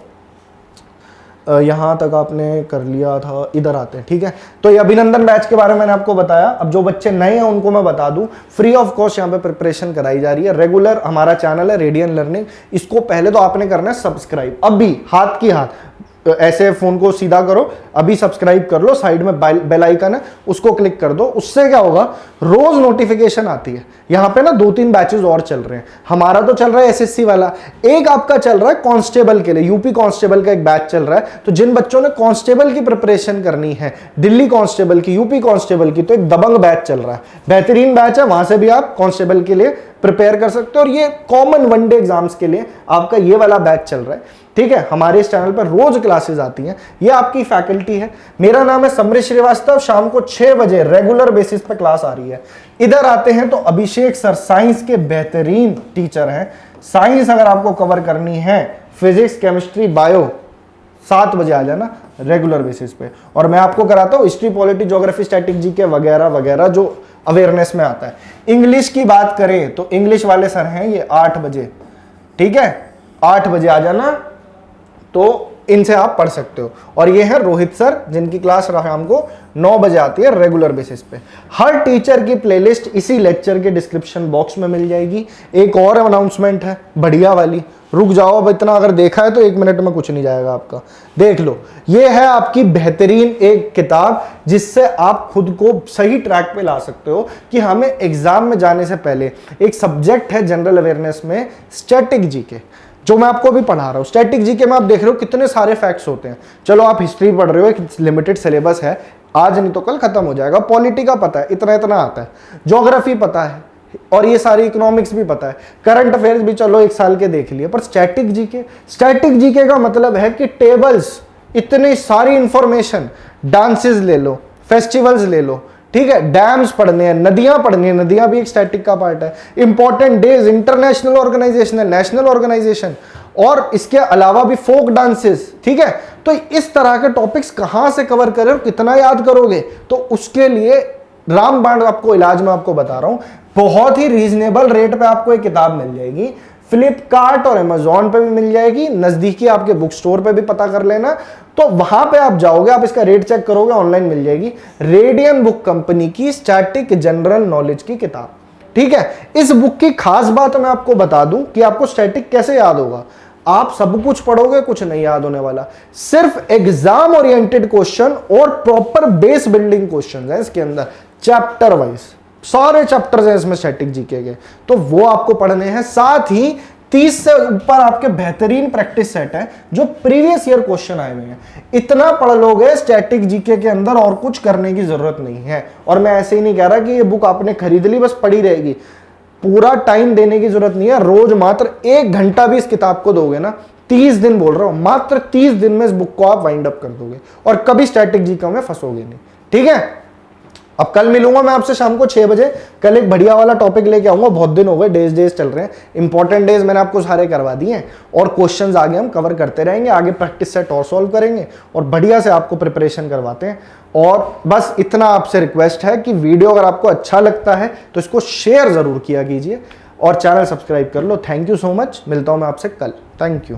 Speaker 1: यहां तक आपने कर लिया था, इधर आते हैं, ठीक है। तो ये अभिनंदन बैच के बारे में मैंने आपको बताया। अब जो बच्चे नए हैं उनको मैं बता दूं, फ्री ऑफ कॉस्ट यहाँ पे प्रिपरेशन कराई जा रही है। रेगुलर हमारा चैनल है रेडियन लर्निंग, इसको पहले तो आपने करना है सब्सक्राइब, अभी हाथ की हाथ ऐसे फोन को सीधा करो, अभी सब्सक्राइब कर लो, साइड में बेल आइकन है उसको क्लिक कर दो। उससे क्या होगा, रोज नोटिफिकेशन आती है। यहाँ पे ना 2-3 बैचेस और चल रहे हैं। हमारा तो चल रहा है एसएससी वाला, एक आपका चल रहा है कांस्टेबल के लिए, यूपी कांस्टेबल का एक बैच चल रहा है। तो जिन बच्चों ने कांस्टेबल की प्रिपरेशन करनी है, दिल्ली कांस्टेबल की, यूपी कांस्टेबल की, तो एक दबंग बैच चल रहा है, बेहतरीन बैच है। वहां से भी आप कांस्टेबल के लिए प्रिपेयर कर सकते हो। और ये कॉमन वनडे एग्जाम्स के लिए आपका ये वाला बैच चल रहा है, ठीक है। हमारे इस चैनल पर रोज क्लासेस आती हैं, ये आपकी फैकल्टी है। मेरा नाम है समृद्ध श्रीवास्तव, शाम को 6 बजे रेगुलर बेसिस पे क्लास आ रही है। इधर आते हैं तो अभिषेक सर साइंस के बेहतरीन टीचर हैं। साइंस अगर आपको कवर करनी है, फिजिक्स, केमिस्ट्री, बायो, 7 बजे आ जाना रेगुलर बेसिस पे। और मैं आपको कराता हूँ history, polity, geography, static GK वगैरह वगैरह जो अवेयरनेस में आता है। इंग्लिश की बात करें तो इंग्लिश वाले सर हैं ये 8 बजे, ठीक है, 8 बजे आ जाना, तो इनसे आप पढ़ सकते हो। और ये है रोहित सर, जिनकी क्लास शाम को 9 बजे आती है रेगुलर बेसिस पे। हर टीचर की प्लेलिस्ट इसी लेक्चर के डिस्क्रिप्शन बॉक्स में मिल जाएगी। एक और अनाउंसमेंट है बढ़िया वाली, रुक जाओ, अब इतना अगर देखा है तो 1 मिनट में कुछ नहीं जाएगा आपका, देख लो। ये है आपकी बेहतरीन एक किताब जिससे आप खुद को सही ट्रैक पे ला सकते हो कि हमें एग्जाम में जाने से पहले एक सब्जेक्ट है जनरल अवेयरनेस में स्टैटिक जीके, जो मैं आपको अभी पढ़ा रहा हूँ। स्टैटिक जीके में आप देख रहे हो कितने सारे फैक्ट्स होते हैं। चलो आप हिस्ट्री पढ़ रहे हो, एक लिमिटेड सिलेबस है, आज नहीं तो कल खत्म हो जाएगा। पॉलिटी का पता है, इतना इतना आता है। ज्योग्राफी पता है, और ये सारी इकोनॉमिक्स भी पता है। करंट अफेयर्स भी चलो 1 साल के देख लिए। पर स्टैटिक जीके का मतलब है कि टेबल्स, इतनी सारी इंफॉर्मेशन, डांसेस ले लो, फेस्टिवल्स ले लो, ठीक है, डैम्स पढ़ने हैं, नदियां पढ़नी है, नदियां भी एक स्टैटिक का पार्ट है। Important days, international organisation, national organisation, और इसके अलावा भी फोक डांसेस, ठीक है। तो इस तरह के टॉपिक्स कहां से कवर करें और कितना याद करोगे, तो उसके लिए रामबाण आपको इलाज में आपको बता रहा हूं, बहुत ही रीजनेबल रेट पे आपको एक किताब मिल जाएगी। फ्लिपकार्ट और अमेजॉन पे भी मिल जाएगी, नजदीकी आपके बुक स्टोर पे भी पता कर लेना। तो वहां पे आप जाओगे, आप इसका रेट चेक करोगे, ऑनलाइन मिल जाएगी। रेडियन बुक कंपनी की स्टैटिक जनरल नॉलेज की किताब, ठीक है। इस बुक की खास बात मैं आपको बता दूं कि आपको स्टैटिक कैसे याद होगा। आप सब कुछ पढ़ोगे, कुछ नहीं याद होने वाला, सिर्फ एग्जाम ओरिएंटेड क्वेश्चन और प्रॉपर बेस बिल्डिंग क्वेश्चन है इसके अंदर, चैप्टर वाइज सारे चैप्टर्स हैं इसमें स्टैटिक जीके के, तो वो आपको पढ़ने हैं। साथ ही 30 से ऊपर आपके बेहतरीन प्रैक्टिस सेट है जो प्रीवियस ईयर क्वेश्चन आए हुए हैं। इतना पढ़ लोगे स्टैटिक जीके के अंदर, और कुछ करने की जरूरत नहीं है। और मैं ऐसे ही नहीं कह रहा कि ये बुक आपने खरीद ली बस पढ़ी रहेगी, पूरा टाइम देने की जरूरत नहीं है। रोज मात्र 1 घंटा भी इस किताब को दोगे ना, 30 दिन बोल रहा हूं, मात्र 30 दिन में इस बुक को आप वाइंड अप कर दोगे और कभी स्टैटिक जीके में फंसोगे नहीं, ठीक है। अब कल मिलूंगा मैं आपसे शाम को 6 बजे। कल एक बढ़िया वाला टॉपिक लेके आऊंगा, बहुत दिन हो गए, डेज चल रहे हैं, इंपॉर्टेंट डेज मैंने आपको सारे करवा दिए हैं, और क्वेश्चंस आगे हम कवर करते रहेंगे, आगे प्रैक्टिस सेट और सॉल्व करेंगे और बढ़िया से आपको प्रिपरेशन करवाते हैं। और बस इतना आपसे रिक्वेस्ट है कि वीडियो अगर आपको अच्छा लगता है तो इसको शेयर जरूर किया कीजिए और चैनल सब्सक्राइब कर लो। थैंक यू सो मच, मिलता हूं मैं आपसे कल, थैंक यू।